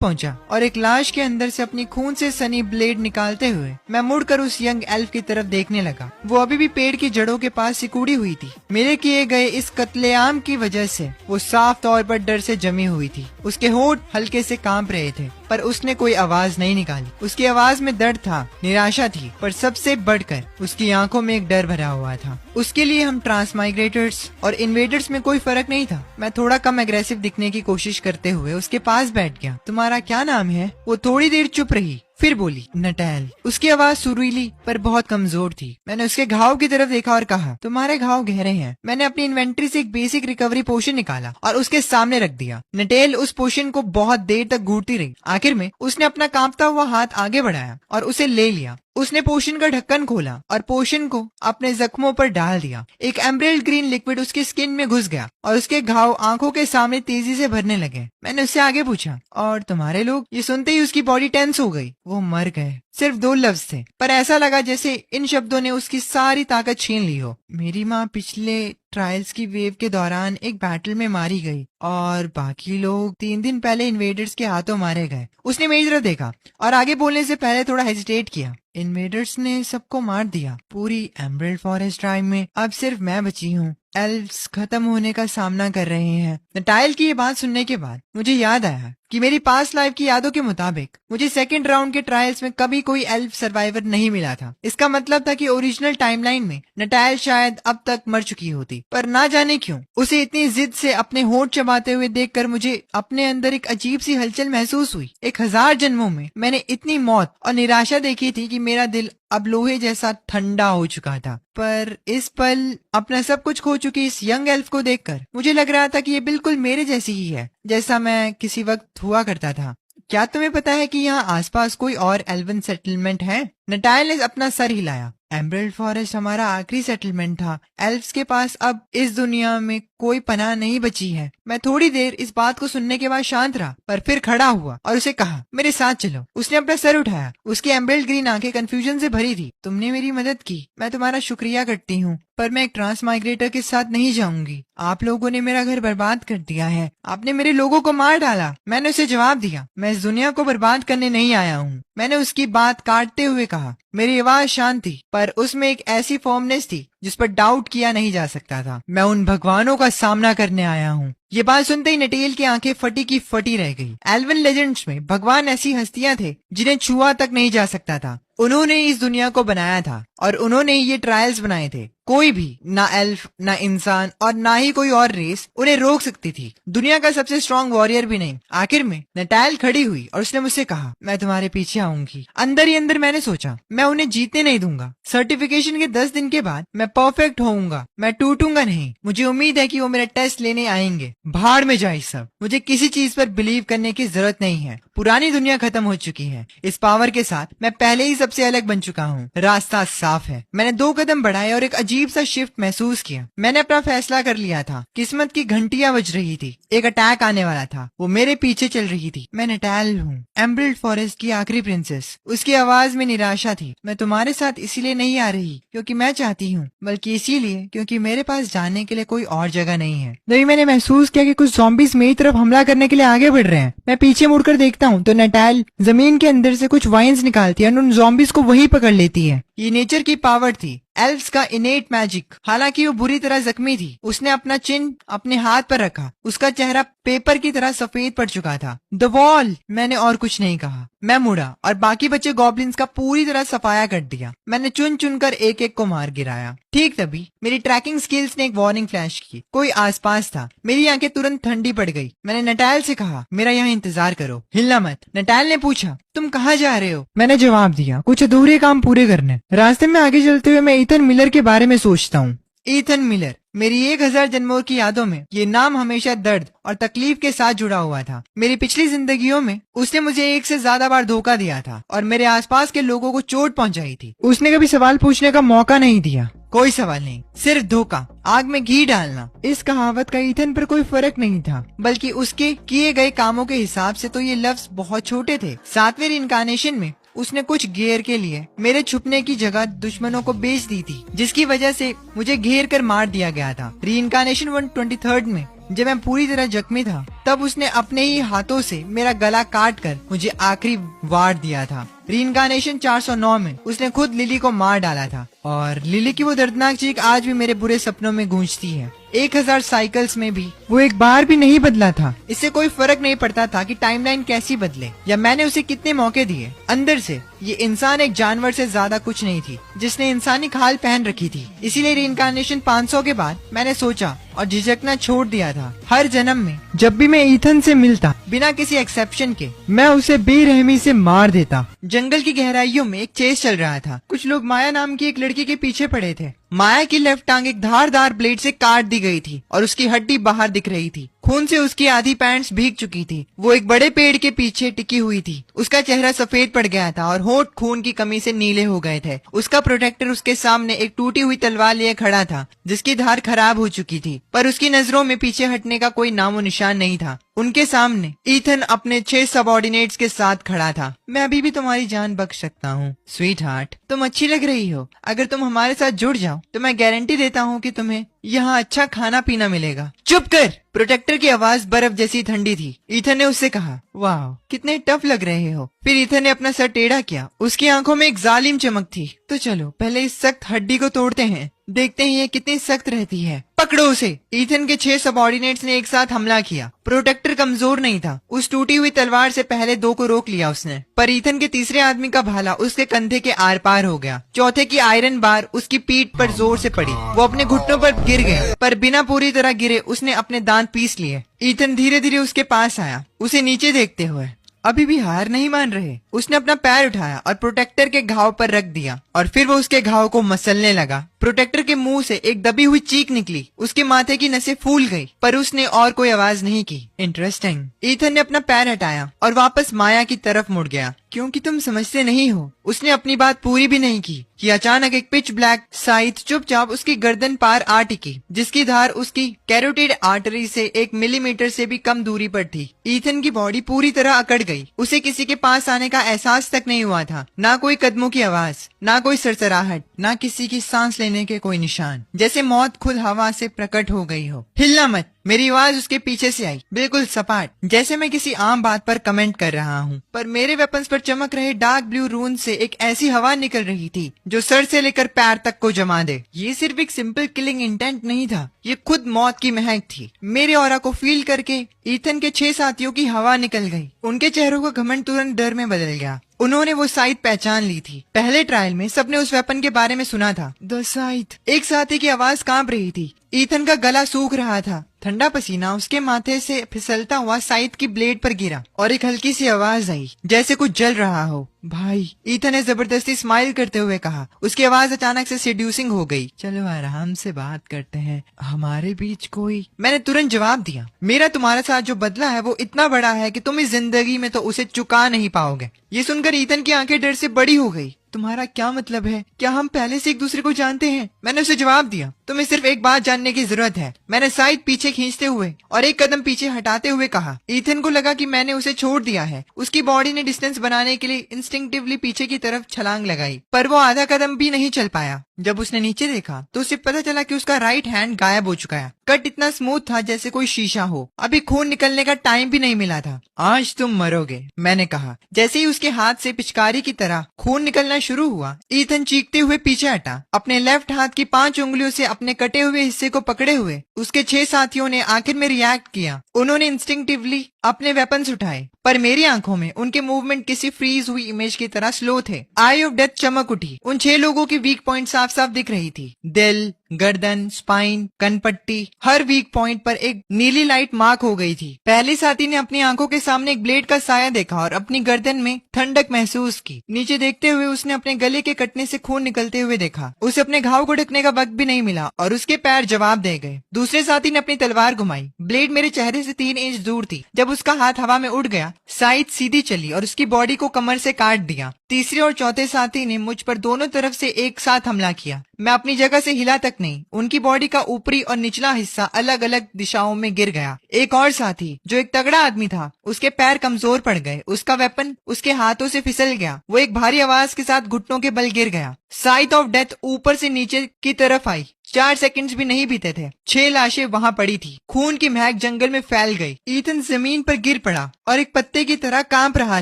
पहुंचा और एक लाश के अंदर से अपनी खून से सनी ब्लेड निकालते हुए मैं मुड़कर उस यंग एल्फ की तरफ देखने लगा। वो अभी भी पेड़ की जड़ों के पास सिकुड़ी हुई थी। मेरे किए गए इस कत्लेआम की वजह से वो साफ तौर पर डर से जमी हुई थी। उसके होंठ हल्के से कांप रहे थे, पर उसने कोई आवाज नहीं निकाली। उसकी आवाज में दर्द था, निराशा थी, पर सबसे बढ़कर उसकी आंखों में एक डर भरा हुआ था। उसके लिए हम ट्रांसमाइग्रेटर्स और इन्वेडर्स में कोई फर्क नहीं था। मैं थोड़ा कम एग्रेसिव दिखने की कोशिश करते हुए उसके पास बैठ गया। तुम्हारा क्या नाम है? वो थोड़ी देर चुप रही, फिर बोली, नटैल। उसकी आवाज सुरीली पर बहुत कमजोर थी। मैंने उसके घाव की तरफ देखा और कहा, तुम्हारे घाव गहरे हैं। मैंने अपनी इन्वेंट्री से एक बेसिक रिकवरी पोशन निकाला और उसके सामने रख दिया। नटेल उस पोशन को बहुत देर तक घूरती रही। आखिर में उसने अपना कांपता हुआ हाथ आगे बढ़ाया और उसे ले लिया। उसने पोशन का ढक्कन खोला और पोशन को अपने जख्मों पर डाल दिया। एक एमराल्ड ग्रीन लिक्विड उसकी स्किन में घुस गया और उसके घाव आंखों के सामने तेजी से भरने लगे। मैंने उससे आगे पूछा, और तुम्हारे लोग? ये सुनते ही उसकी बॉडी टेंस हो गई। वो मर गए। सिर्फ 2 लफ्ज थे, पर ऐसा लगा जैसे इन शब्दों ने उसकी सारी ताकत छीन ली हो। मेरी माँ पिछले ट्रायल्स की वेव के दौरान एक बैटल में मारी गई और बाकी लोग 3 दिन पहले इन्वेडर्स के हाथों मारे गए। उसने मेरी तरफ देखा और आगे बोलने से पहले थोड़ा हेजिटेट किया। इन्वेडर्स ने सबको मार दिया। पूरी एमराल्ड फॉरेस्ट ड्राइव में अब सिर्फ मैं बची हूँ। एल्व्स खत्म होने का सामना कर रहे हैं। नटाइल की ये बात सुनने के बाद मुझे याद आया कि मेरी पास्ट लाइफ की यादों के मुताबिक मुझे सेकंड राउंड के ट्रायल्स में कभी कोई एल्फ सर्वाइवर नहीं मिला था। इसका मतलब था कि ओरिजिनल टाइमलाइन में नटाइल शायद अब तक मर चुकी होती, पर ना जाने क्यों उसे इतनी जिद से अपने होंठ चबाते हुए देखकर मुझे अपने अंदर एक अजीब सी हलचल महसूस हुई। 1000 जन्मों में मैंने इतनी मौत और निराशा देखी थी कि मेरा दिल अब लोहे जैसा ठंडा हो चुका था। पर इस पल अपना सब कुछ खो चुकी इस यंग एल्फ को देखकर मुझे लग रहा था कि ये बिल्कुल मेरे जैसी ही है, जैसा मैं किसी वक्त हुआ करता था। क्या तुम्हें पता है कि यहाँ आसपास कोई और एल्वन सेटलमेंट है? नटाइल ने अपना सर हिलाया। एमराल्ड फॉरेस्ट हमारा आखिरी सेटलमेंट था। एल्व्स के पास अब इस दुनिया में कोई पनाह नहीं बची है। मैं थोड़ी देर इस बात को सुनने के बाद शांत रहा, पर फिर खड़ा हुआ और उसे कहा, मेरे साथ चलो। उसने अपना सर उठाया। उसकी एमराल्ड ग्रीन आंखें कंफ्यूजन से भरी थी। तुमने मेरी मदद की, मैं तुम्हारा शुक्रिया करती हूँ, पर मैं एक ट्रांसमाइग्रेटर के साथ नहीं जाऊंगी। आप लोगों ने मेरा घर बर्बाद कर दिया है। आपने मेरे लोगों को मार डाला। मैंने उसे जवाब दिया, मैं इस दुनिया को बर्बाद करने नहीं आया हूँ। मैंने उसकी बात काटते हुए कहा। मेरी आवाज शांत थी, पर उसमें एक ऐसी फॉर्मनेस थी जिस पर डाउट किया नहीं जा सकता था। मैं उन भगवानों का सामना करने आया हूँ। ये बात सुनते ही नटेल की आंखें फटी की फटी रह गई। एल्वन लेजेंड्स में भगवान ऐसी हस्तियां थे जिन्हें छुआ तक नहीं जा सकता था। उन्होंने इस दुनिया को बनाया था और उन्होंने ये ट्रायल्स बनाए थे। कोई भी, ना एल्फ, ना इंसान और ना ही कोई और रेस उन्हें रोक सकती थी। दुनिया का सबसे स्ट्रॉन्ग वॉरियर भी नहीं। आखिर में नटाइल खड़ी हुई और उसने मुझसे कहा, मैं तुम्हारे पीछे आऊंगी। अंदर ही अंदर मैंने सोचा, मैं उन्हें जीतने नहीं दूंगा। सर्टिफिकेशन के 10 दिन के बाद मैं परफेक्ट होऊंगा। मैं टूटूंगा नहीं। मुझे उम्मीद है कि वो मेरा टेस्ट लेने आएंगे। भाड़ में जाए सब। मुझे किसी चीज पर बिलीव करने की जरूरत नहीं है। पुरानी दुनिया खत्म हो चुकी है। इस पावर के साथ मैं पहले ही सबसे अलग बन चुका हूँ। रास्ता साफ है। मैंने 2 कदम बढ़ाए और एक अजीब सा शिफ्ट महसूस किया। मैंने अपना फैसला कर लिया था। किस्मत की घंटियां बज रही थी। एक अटैक आने वाला था। वो मेरे पीछे चल रही थी। मैं नटाइल हूँ, एमराल्ड फॉरेस्ट की आखिरी प्रिंसेस। उसकी आवाज में निराशा थी। मैं तुम्हारे साथ इसीलिए नहीं आ रही क्योंकि मैं चाहती हूँ, बल्कि इसीलिए क्योंकि मेरे पास जाने के लिए कोई और जगह नहीं है। तभी मैंने महसूस किया कि कुछ ज़ॉम्बीज़ मेरी तरफ हमला करने के लिए आगे बढ़ रहे हैं। मैं पीछे मुड़कर देखता हूँ तो नटाइल जमीन के अंदर से कुछ वाइन्स निकालती है और उन ज़ॉम्बीज़ को वहीं पकड़ लेती है। ये नेचर की पावर थी, एल्व्स का इनेट मैजिक। हालांकि वो बुरी तरह जख्मी थी। उसने अपना चिन्ह अपने हाथ पर रखा। उसका चेहरा पेपर की तरह सफेद पड़ चुका था। The wall. मैंने और कुछ नहीं कहा। मैं मुड़ा और बाकी बचे गॉब्लिन्स का पूरी तरह सफाया कर दिया। मैंने चुन चुनकर एक एक को मार गिराया। ठीक तभी मेरी ट्रैकिंग स्किल्स ने एक वार्निंग फ्लैश की। कोई आसपास था। मेरी आंखें तुरंत ठंडी पड़ गई। मैंने नटाइल से कहा, मेरा यहाँ इंतजार करो, हिलना मत। नटाइल ने पूछा, तुम कहाँ जा रहे हो? मैंने जवाब दिया, कुछ अधूरे काम पूरे करने। रास्ते में आगे चलते हुए मैं ईथन मिलर के बारे में सोचता हूँ। ईथन मिलर, मेरी 1000 जन्मों की यादों में ये नाम हमेशा दर्द और तकलीफ के साथ जुड़ा हुआ था। मेरी पिछली जिंदगियों में उसने मुझे 1 से ज्यादा बार धोखा दिया था और मेरे आसपास के लोगों को चोट पहुंचाई थी। उसने कभी सवाल पूछने का मौका नहीं दिया। कोई सवाल नहीं, सिर्फ धोखा, आग में घी डालना। इस कहावत का ईथन पर कोई फर्क नहीं था, बल्कि उसके किए गए कामों के हिसाब से तो ये लफ्ज बहुत छोटे थे। 7वें इनकारनेशन में उसने कुछ घेर के लिए मेरे छुपने की जगह दुश्मनों को बेच दी थी, जिसकी वजह से मुझे घेर कर मार दिया गया था। री इनकारनेशन 123 में जब मैं पूरी तरह जख्मी था तब उसने अपने ही हाथों से मेरा गला काट कर मुझे आखिरी वार दिया था। रीइंकार्नेशन 409 में उसने खुद लिली को मार डाला था और लिली की वो दर्दनाक चीख आज भी मेरे बुरे सपनों में गूंजती है। 1000 साइकिल्स में भी वो एक बार भी नहीं बदला था। इससे कोई फर्क नहीं पड़ता था कि टाइमलाइन कैसी बदले या मैंने उसे कितने मौके दिए। अंदर से ये इंसान एक जानवर से ज्यादा कुछ नहीं थी जिसने इंसानी खाल पहन रखी थी। इसीलिए रीइंकार्नेशन 500 के बाद मैंने सोचा और झिझकना छोड़ दिया था। हर जन्म में जब भी मैं ईथन से मिलता बिना किसी एक्सेप्शन के मैं उसे बेरहमी से मार देता। जंगल की गहराइयों में एक चेस चल रहा था। कुछ लोग माया नाम की एक लड़की के पीछे पड़े थे। माया की लेफ्ट टांग एक धारदार ब्लेड से काट दी गई थी और उसकी हड्डी बाहर दिख रही थी। खून से उसकी आधी पैंट्स भीग चुकी थी। वो एक बड़े पेड़ के पीछे टिकी हुई थी। उसका चेहरा सफेद पड़ गया था और होंठ खून की कमी से नीले हो गए थे। उसका प्रोटेक्टर उसके सामने एक टूटी हुई तलवार लिए खड़ा था जिसकी धार खराब हो चुकी थी, पर उसकी नजरों में पीछे हटने का कोई नामो निशान नहीं था। उनके सामने ईथन अपने 6 सबऑर्डिनेट्स के साथ खड़ा था। मैं अभी भी तुम्हारी जान बख्श सकता हूँ स्वीट हार्ट, तुम अच्छी लग रही हो। अगर तुम हमारे साथ जुड़ जाओ तो मैं गारंटी देता हूँ कि तुम्हें यहाँ अच्छा खाना पीना मिलेगा। चुप कर। प्रोटेक्टर की आवाज बर्फ जैसी ठंडी थी। ईथन ने उससे कहा, वाह कितने टफ लग रहे हो। फिर ईथन ने अपना सर टेढ़ा किया। उसकी आंखों में एक जालिम चमक थी। तो चलो पहले इस सख्त हड्डी को तोड़ते हैं, देखते हैं ये कितनी सख्त रहती है। पकड़ो उसे। ईथन के 6 सबऑर्डिनेट्स ने एक साथ हमला किया। प्रोटेक्टर कमजोर नहीं था। उस टूटी हुई तलवार से पहले 2 को रोक लिया उसने, पर ईथन के तीसरे आदमी का भाला उसके कंधे के आर पार हो गया। चौथे की आयरन बार उसकी पीठ पर जोर से पड़ी। वो अपने घुटनों पर गिर गया, पर बिना पूरी तरह गिरे उसने अपने दांत पीस लिए। ईथन धीरे धीरे उसके पास आया, उसे नीचे देखते हुए। अभी भी हार नहीं मान रहे। उसने अपना पैर उठाया और प्रोटेक्टर के घाव पर रख दिया और फिर वो उसके घाव को मसलने लगा। प्रोटेक्टर के मुंह से एक दबी हुई चीख निकली। उसके माथे की नसें फूल गई, पर उसने और कोई आवाज नहीं की। इंटरेस्टिंग। ईथन ने अपना पैर हटाया और वापस माया की तरफ मुड़ गया। क्योंकि तुम समझते नहीं हो। उसने अपनी बात पूरी भी नहीं की कि अचानक एक पिच ब्लैक साइथ चुपचाप उसकी गर्दन पार आ टिकी, जिसकी धार उसकी कैरोटिड आर्टरी से 1 मिलीमीटर से भी कम दूरी पर थी। ईथन की बॉडी पूरी तरह अकड़ गई। उसे किसी के पास आने का एहसास तक नहीं हुआ था। ना कोई कदमों की आवाज, ना कोई सरसराहट, ना किसी की सांस लेने के कोई निशान। जैसे मौत खुद हवा से प्रकट हो गई हो। हिलना मत। मेरी आवाज उसके पीछे से आई, बिल्कुल सपाट, जैसे मैं किसी आम बात पर कमेंट कर रहा हूँ। पर मेरे वेपन्स पर चमक रहे डार्क ब्लू रून से एक ऐसी हवा निकल रही थी जो सर से लेकर पैर तक को जमा दे। ये सिर्फ एक सिंपल किलिंग इंटेंट नहीं था, ये खुद मौत की महक थी। मेरे ऑरा को फील करके ईथन के 6 साथियों की हवा निकल गई। उनके चेहरों का घमंड तुरंत डर में बदल गया। उन्होंने वो साइट पहचान ली थी। पहले ट्रायल में सबने उस वेपन के बारे में सुना था, द साइट। एक साथी की आवाज कांप रही थी। ईथन का गला सूख रहा था। ठंडा पसीना उसके माथे से फिसलता हुआ साइट की ब्लेड पर गिरा और एक हल्की सी आवाज आई जैसे कुछ जल रहा हो। भाई, ईथन ने जबरदस्ती स्माइल करते हुए कहा। उसकी आवाज अचानक से सेड्यूसिंग हो गई। चलो आराम से बात करते हैं, हमारे बीच कोई। मैंने तुरंत जवाब दिया, मेरा तुम्हारे साथ जो बदला है वो इतना बड़ा है कि तुम इस जिंदगी में तो उसे चुका नहीं पाओगे। ये सुनकर ईथन की आंखें डर से बड़ी हो गई। तुम्हारा क्या मतलब है? क्या हम पहले से एक दूसरे को जानते हैं? मैंने उसे जवाब दिया, तुम्हें सिर्फ एक बात जानने की जरूरत है। मैंने साइड पीछे खींचते हुए और एक कदम पीछे हटाते हुए कहा। ईथन को लगा कि मैंने उसे छोड़ दिया है। उसकी बॉडी ने डिस्टेंस बनाने के लिए इंस्टिंक्टिवली पीछे की तरफ छलांग लगाई, पर वो आधा कदम भी नहीं चल पाया। जब उसने नीचे देखा तो उसे पता चला कि उसका राइट हैंड गायब हो चुका है। कट इतना स्मूथ था जैसे कोई शीशा हो। अभी खून निकलने का टाइम भी नहीं मिला था। आज तुम मरोगे, मैंने कहा। जैसे ही उसके हाथ से पिचकारी की तरह खून निकलना शुरू हुआ, ईथन चीखते हुए पीछे हटा। अपने लेफ्ट हाथ की 5 उंगलियों से अपने कटे हुए हिस्से को पकड़े हुए उसके 6 साथियों ने आखिर में रिएक्ट किया। उन्होंने इंस्टिंक्टिवली अपने वेपन्स उठाए, पर मेरी आंखों में उनके मूवमेंट किसी फ्रीज हुई इमेज की तरह स्लो थे। आई ऑफ डेथ चमक उठी। उन 6 लोगों की वीक पॉइंट साफ साफ दिख रही थी। दिल, गर्दन, स्पाइन, कनपट्टी, हर वीक पॉइंट पर एक नीली लाइट मार्क हो गई थी। पहले साथी ने अपनी आंखों के सामने एक ब्लेड का साया देखा और अपनी गर्दन में ठंडक महसूस की। नीचे देखते हुए उसने अपने गले के कटने से खून निकलते हुए देखा। उसे अपने घाव को ढकने का वक्त भी नहीं मिला और उसके पैर जवाब दे गए। दूसरे साथी ने अपनी तलवार घुमाई। ब्लेड मेरे चेहरे से 3 इंच दूर थी। जब उसका हाथ हवा में उड़ गया, साइड सीधी चली और उसकी बॉडी को कमर से काट दिया। तीसरे और चौथे साथी ने मुझ पर दोनों तरफ से एक साथ हमला किया। मैं अपनी जगह से हिला तक नहीं। उनकी बॉडी का ऊपरी और निचला हिस्सा अलग अलग दिशाओं में गिर गया। एक और साथी जो एक तगड़ा आदमी था, उसके पैर कमजोर पड़ गए। उसका वेपन उसके हाथों से फिसल गया। वो एक भारी आवाज के साथ घुटनों के बल गिर गया। साइट ऑफ डेथ ऊपर से नीचे की तरफ आई। 4 सेकंड्स भी नहीं बीते थे, 6 लाशें वहाँ पड़ी थी। खून की महक जंगल में फैल गई। ईथन जमीन पर गिर पड़ा और एक पत्ते की तरह कांप रहा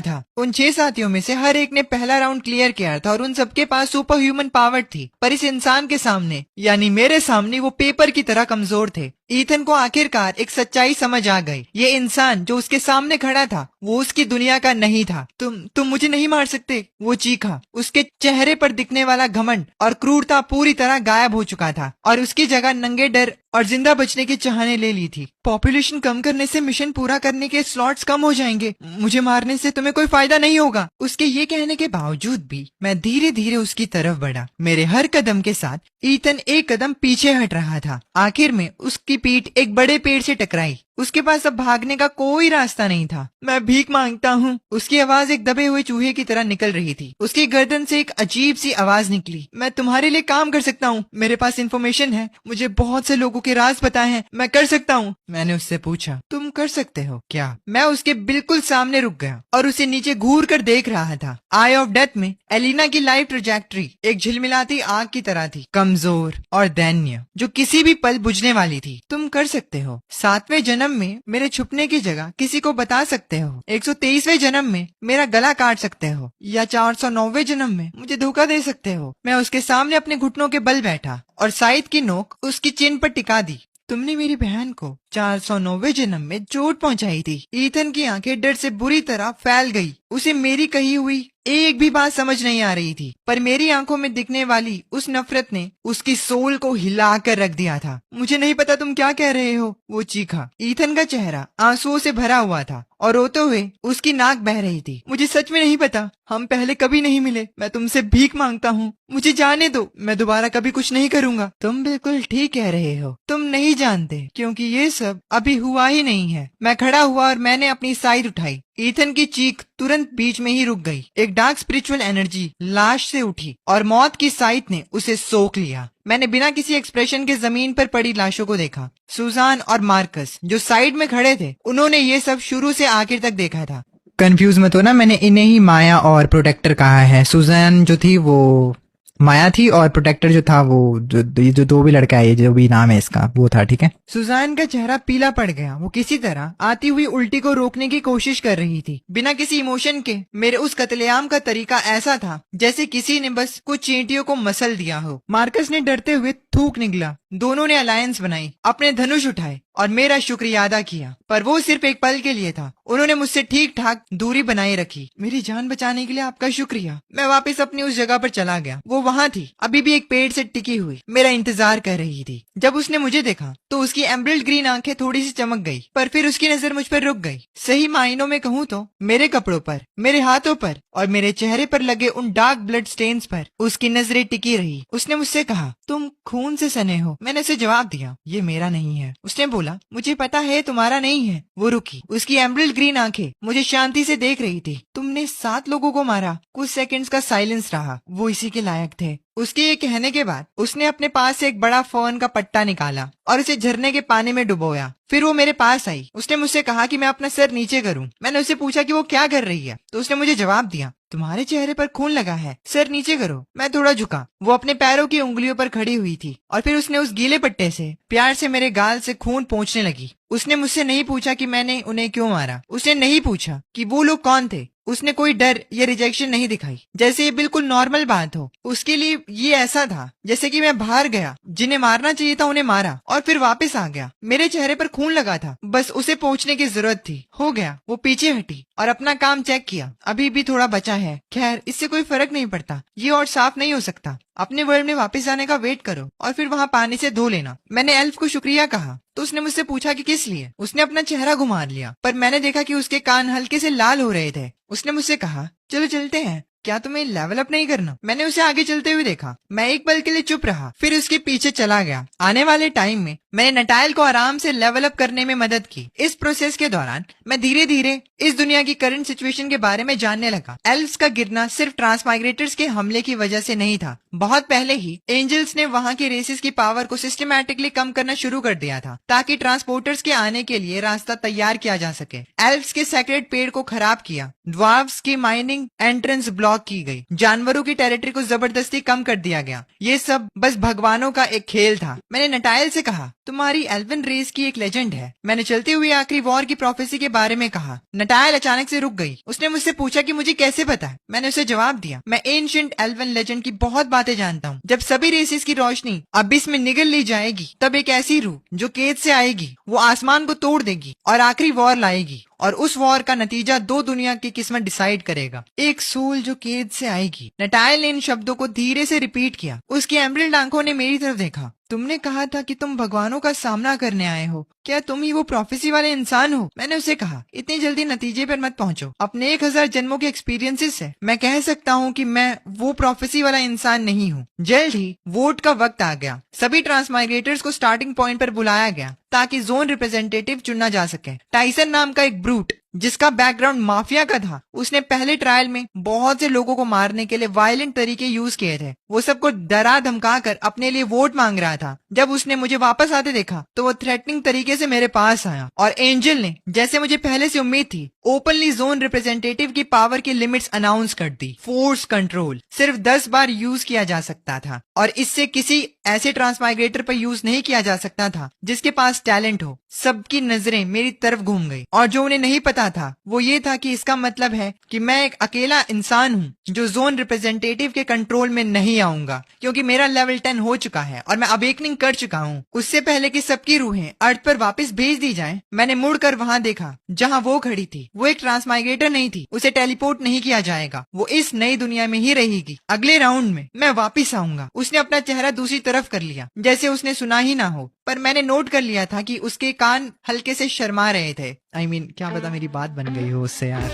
था। उन 6 साथियों में से हर एक ने पहला राउंड क्लियर किया था और उन सबके पास सुपर ह्यूमन पावर थी, पर इस इंसान के सामने यानी मेरे सामने वो पेपर की तरह कमजोर थे। ईथन को आखिरकार एक सच्चाई समझ आ गई। ये इंसान जो उसके सामने खड़ा था वो उसकी दुनिया का नहीं था। तुम मुझे नहीं मार सकते, वो चीखा। उसके चेहरे पर दिखने वाला घमंड और क्रूरता पूरी तरह गायब हो चुका था और उसकी जगह नंगे डर और जिंदा बचने की चाहने ले ली थी। पॉपुलेशन कम करने से मिशन पूरा करने के स्लॉट्स कम हो जाएंगे, मुझे मारने से तुम्हें कोई फायदा नहीं होगा। उसके ये कहने के बावजूद भी मैं धीरे धीरे उसकी तरफ बढ़ा। मेरे हर कदम के साथ ईथन एक कदम पीछे हट रहा था। आखिर में उसकी पीठ एक बड़े पेड़ से टकराई। उसके पास अब भागने का कोई रास्ता नहीं था। मैं भीख मांगता हूँ। उसकी आवाज एक दबे हुए चूहे की तरह निकल रही थी। उसकी गर्दन से एक अजीब सी आवाज निकली, मैं तुम्हारे लिए काम कर सकता हूँ, मेरे पास इन्फॉर्मेशन है, मुझे बहुत से लोगों के राज पता है, मैं कर सकता हूँ। मैंने उससे पूछा, तुम कर सकते हो क्या? मैं उसके बिल्कुल सामने रुक गया और उसे नीचे घूर कर देख रहा था। आई ऑफ डेथ में एलिना की लाइफ ट्रैजेक्टरी एक झिलमिलाती आग की तरह थी, कमजोर और दैन्य, जो किसी भी पल बुझने वाली थी। तुम कर सकते हो। 7वें जन्म में मेरे छुपने की जगह किसी को बता सकते हो। 123वें जन्म में मेरा गला काट सकते हो, या 409वें जन्म में मुझे धोखा दे सकते हो। मैं उसके सामने अपने घुटनों के बल बैठा और साइड की नोक उसकी चिन पर टिका दी। तुमने मेरी बहन को 409वें जन्म में चोट पहुंचाई थी। ईथन की आंखें डर से बुरी तरह फैल गई। उसे मेरी कही हुई एक भी बात समझ नहीं आ रही थी, पर मेरी आंखों में दिखने वाली उस नफरत ने उसकी सोल को हिलाकर रख दिया था। मुझे नहीं पता तुम क्या कह रहे हो, वो चीखा। ईथन का चेहरा आंसुओं से भरा हुआ था और रोते हुए उसकी नाक बह रही थी। मुझे सच में नहीं पता, हम पहले कभी नहीं मिले, मैं तुमसे भीख मांगता हूँ, मुझे जाने दो, मैं दोबारा कभी कुछ नहीं करूँगा। तुम बिल्कुल ठीक कह रहे हो, तुम नहीं जानते, क्योंकि ये सब अभी हुआ ही नहीं है। मैं खड़ा हुआ और मैंने अपनी साइड उठाई। ईथन की चीख तुरंत बीच में ही रुक गई। एक डार्क स्पिरिचुअल एनर्जी लाश से उठी और मौत की साइट ने उसे सोख लिया। मैंने बिना किसी एक्सप्रेशन के जमीन पर पड़ी लाशों को देखा। सुजान और मार्कस जो साइड में खड़े थे, उन्होंने ये सब शुरू से आखिर तक देखा था। कंफ्यूज मत होना, मैंने इन्हें ही माया और प्रोटेक्टर कहा है। सुजान जो थी वो माया थी और प्रोटेक्टर जो था वो जो दो भी लड़का है, जो भी नाम है इसका, वो था। ठीक है। सुजान का चेहरा पीला पड़ गया। वो किसी तरह आती हुई उल्टी को रोकने की कोशिश कर रही थी, बिना किसी इमोशन के। मेरे उस कत्लेआम का तरीका ऐसा था जैसे किसी ने बस कुछ चींटियों को मसल दिया हो। मार्कस ने डरते हुए थूक निकला। दोनों ने अलायंस बनाई, अपने धनुष उठाए और मेरा शुक्रिया अदा किया, पर वो सिर्फ एक पल के लिए था। उन्होंने मुझसे ठीक ठाक दूरी बनाए रखी। मेरी जान बचाने के लिए आपका शुक्रिया। मैं वापस अपनी उस जगह पर चला गया। वो वहाँ थी, अभी भी एक पेड़ से टिकी हुई, मेरा इंतजार कर रही थी। जब उसने मुझे देखा तो उसकी एमरल्ड ग्रीन आंखें थोड़ी सी चमक गई, पर फिर उसकी नजर मुझ पर रुक गई। सही मायनों में कहूँ तो मेरे कपड़ों पर, मेरे हाथों पर और मेरे चेहरे पर लगे उन डार्क ब्लड स्टेन्स पर उसकी नजरें टिकी रही। उसने मुझसे कहा, तुम खून से सने हो। मैंने उसे जवाब दिया, ये मेरा नहीं है। उसने बोला, मुझे पता है तुम्हारा नहीं है। वो रुकी। उसकी एमरल्ड ग्रीन आंखें मुझे शांति से देख रही थी। तुमने 7 लोगों को मारा। कुछ सेकंड्स का साइलेंस रहा। वो इसी के लायक थे। उसके ये कहने के बाद उसने अपने पास से एक बड़ा फर्न का पट्टा निकाला और उसे झरने के पानी में डुबोया। फिर वो मेरे पास आई। उसने मुझसे कहा कि मैं अपना सर नीचे करूं। मैंने उससे पूछा कि वो क्या कर रही है, तो उसने मुझे जवाब दिया, तुम्हारे चेहरे पर खून लगा है, सर नीचे करो। मैं थोड़ा झुका। वो अपने पैरों की उंगलियों पर खड़ी हुई थी और फिर उसने उस गीले पट्टे से प्यार से मेरे गाल से खून पोंछने लगी। उसने मुझसे नहीं पूछा कि मैंने उन्हें क्यों मारा। उसने नहीं पूछा कि वो लोग कौन थे। उसने कोई डर या रिजेक्शन नहीं दिखाई, जैसे ये बिल्कुल नॉर्मल बात हो। उसके लिए ये ऐसा था जैसे कि मैं बाहर गया, जिन्हें मारना चाहिए था उन्हें मारा और फिर वापस आ गया। मेरे चेहरे पर खून लगा था, बस उसे पोंछने की जरूरत थी। हो गया। वो पीछे हटी और अपना काम चेक किया। अभी भी थोड़ा बचा है। खैर, इससे कोई फर्क नहीं पड़ता, ये और साफ नहीं हो सकता। अपने वर्ल्ड में वापस आने का वेट करो और फिर वहाँ पानी से धो लेना। मैंने एल्फ को शुक्रिया कहा तो उसने मुझसे पूछा कि किस लिए। उसने अपना चेहरा घुमा लिया, पर मैंने देखा कि उसके कान हल्के से लाल हो रहे थे। उसने मुझसे कहा, चलो चलते हैं, क्या तुम्हें लेवल अप नहीं करना? मैंने उसे आगे चलते हुए देखा। मैं एक पल के लिए चुप रहा, फिर उसके पीछे चला गया। आने वाले टाइम में मैंने नटाइल को आराम से लेवल अप करने में मदद की। इस प्रोसेस के दौरान मैं धीरे धीरे इस दुनिया की करंट सिचुएशन के बारे में जानने लगा। एल्व्स का गिरना सिर्फ ट्रांसमाइग्रेटर्स के हमले की वजह से नहीं था। बहुत पहले ही एंजल्स ने वहां के रेसेस की पावर को सिस्टमैटिकली कम करना शुरू कर दिया था ताकि ट्रांसपोर्टर्स के आने के लिए रास्ता तैयार किया जा सके। एल्व्स के सेक्रेट पेड़ को खराब किया, ड्वार्फ्स की माइनिंग एंट्रेंस ब्लॉक की गई, जानवरों की टेरिटरी को जबरदस्ती कम कर दिया गया। ये सब बस भगवानों का एक खेल था। मैंने नटाइल से कहा, तुम्हारी एल्वन रेस की एक लेजेंड है। मैंने चलते हुए आखिरी वॉर की प्रोफेसी के बारे में कहा। नटाइल अचानक से रुक गई। उसने मुझसे पूछा कि मुझे कैसे पता है। मैंने उसे जवाब दिया, मैं एंशिएंट एल्वन लेजेंड की बहुत बातें जानता हूँ। जब सभी रेसेस की रोशनी अबिस में निगल ली जाएगी, तब एक ऐसी रूह जो कैद से आएगी, वो आसमान को तोड़ देगी और आखिरी वॉर लाएगी। और उस वॉर का नतीजा दो दुनिया की किस्मत डिसाइड करेगा। एक सूल जो कैद से आएगी। नटाइल ने इन शब्दों को धीरे से रिपीट किया। उसकी एमरल्ड आंखों ने मेरी तरफ देखा। तुमने कहा था कि तुम भगवानों का सामना करने आए हो। क्या तुम ही वो प्रोफेसी वाले इंसान हो? मैंने उसे कहा, इतनी जल्दी नतीजे पर मत पहुंचो। अपने 1000 जन्मों के एक्सपीरियंसेस से मैं कह सकता हूँ कि मैं वो प्रोफेसी वाला इंसान नहीं हूँ। जल्द ही वोट का वक्त आ गया। सभी ट्रांसमाइग्रेटर्स को स्टार्टिंग पॉइंट पर बुलाया गया ताकि जोन रिप्रेजेंटेटिव चुना जा सके। टाइसन नाम का एक ब्रूट जिसका बैकग्राउंड माफिया का था, उसने पहले ट्रायल में बहुत से लोगों को मारने के लिए वायलेंट तरीके यूज किए थे। वो सबको डरा धमका कर अपने लिए वोट मांग रहा था। जब उसने मुझे वापस आते देखा तो वो थ्रेटनिंग तरीके से मेरे पास आया और एंजल ने, जैसे मुझे पहले से उम्मीद थी, ओपनली जोन रिप्रेजेंटेटिव की पावर की लिमिट्स अनाउंस कर दी। फोर्स कंट्रोल सिर्फ 10 बार यूज किया जा सकता था और इससे किसी ऐसे ट्रांसमाइग्रेटर पर यूज नहीं किया जा सकता था जिसके पास टैलेंट हो। सबकी नजरें मेरी तरफ घूम गई और जो उन्हें नहीं पता था वो ये था कि इसका मतलब है कि मैं एक अकेला इंसान हूँ जो जोन रिप्रेजेंटेटिव के कंट्रोल में नहीं आऊंगा, क्योंकि मेरा लेवल 10 हो चुका है और मैं अवेकनिंग कर चुका हूँ। उससे पहले कि सबकी रूहें अर्थ पर वापस भेज दी जाएं, मैंने मुड़कर वहां देखा जहां वो खड़ी थी। वो एक ट्रांसमाइग्रेटर नहीं थी। उसे टेलीपोर्ट नहीं किया जाएगा। वो इस नई दुनिया में ही रहेगी। अगले राउंड में मैं वापिस आऊंगा। उसने अपना चेहरा दूसरी तरफ कर लिया जैसे उसने सुना ही ना हो, पर मैंने नोट कर लिया था कि उसके कान हल्के से शर्मा रहे थे। I mean, क्या पता मेरी बात बन गई हो उससे यार।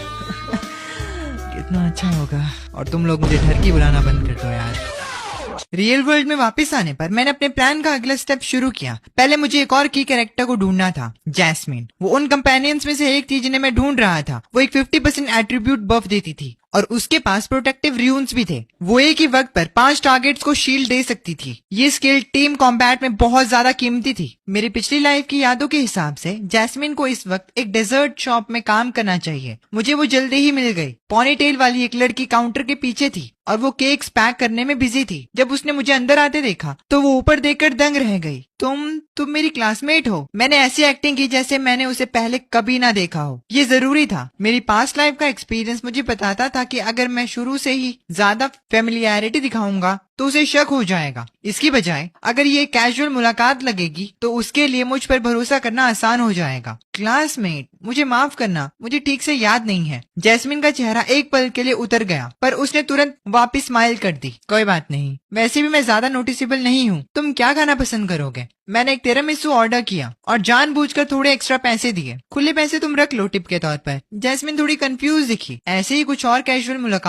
कितना अच्छा होगा। और तुम लोग मुझे ठरकी बुलाना बंद कर दो यार। रियल वर्ल्ड में वापस आने पर मैंने अपने प्लान का अगला स्टेप शुरू किया। पहले मुझे एक और की कैरेक्टर को ढूंढना था, जैस्मिन। वो उन कंपेनियंस में से एक थी जिन्हें मैं ढूंढ रहा था। वो एक 50% एट्रीब्यूट बफ देती थी और उसके पास प्रोटेक्टिव रून्स भी थे। वो एक ही वक्त पर 5 टारगेट्स को शील्ड दे सकती थी। ये स्किल टीम कॉम्बैट में बहुत ज्यादा कीमती थी। मेरी पिछली लाइफ की यादों के हिसाब से जैस्मिन को इस वक्त एक डेजर्ट शॉप में काम करना चाहिए। मुझे वो जल्दी ही मिल गई। पॉनीटेल वाली एक लड़की काउंटर के पीछे थी और वो केक्स पैक करने में बिजी थी। जब उसने मुझे अंदर आते देखा तो वो ऊपर देखकर दंग रह गई। तुम मेरी क्लासमेट हो। मैंने ऐसी एक्टिंग की जैसे मैंने उसे पहले कभी ना देखा हो। ये जरूरी था। मेरी पास्ट लाइफ का एक्सपीरियंस मुझे बताता था कि अगर मैं शुरू से ही ज्यादा फेमिलियरिटी दिखाऊंगा तो उसे शक हो जाएगा। इसकी बजाय अगर ये कैजुअल मुलाकात लगेगी तो उसके लिए मुझ पर भरोसा करना आसान हो जाएगा। क्लासमेट, मुझे माफ करना, मुझे ठीक से याद नहीं है। जैस्मिन का चेहरा एक पल के लिए उतर गया पर उसने तुरंत वापस स्माइल कर दी। कोई बात नहीं, वैसे भी मैं ज्यादा नोटिसेबल नहीं हूँ। तुम क्या खाना पसंद करोगे? मैंने एक तिरामिसू ऑर्डर किया और जानबूझकर थोड़े एक्स्ट्रा पैसे दिए। खुले पैसे तुम रख लो टिप के तौर पर। जैस्मिन थोड़ी कंफ्यूज दिखी। ऐसे ही कुछ और कैजुअल मुलाकात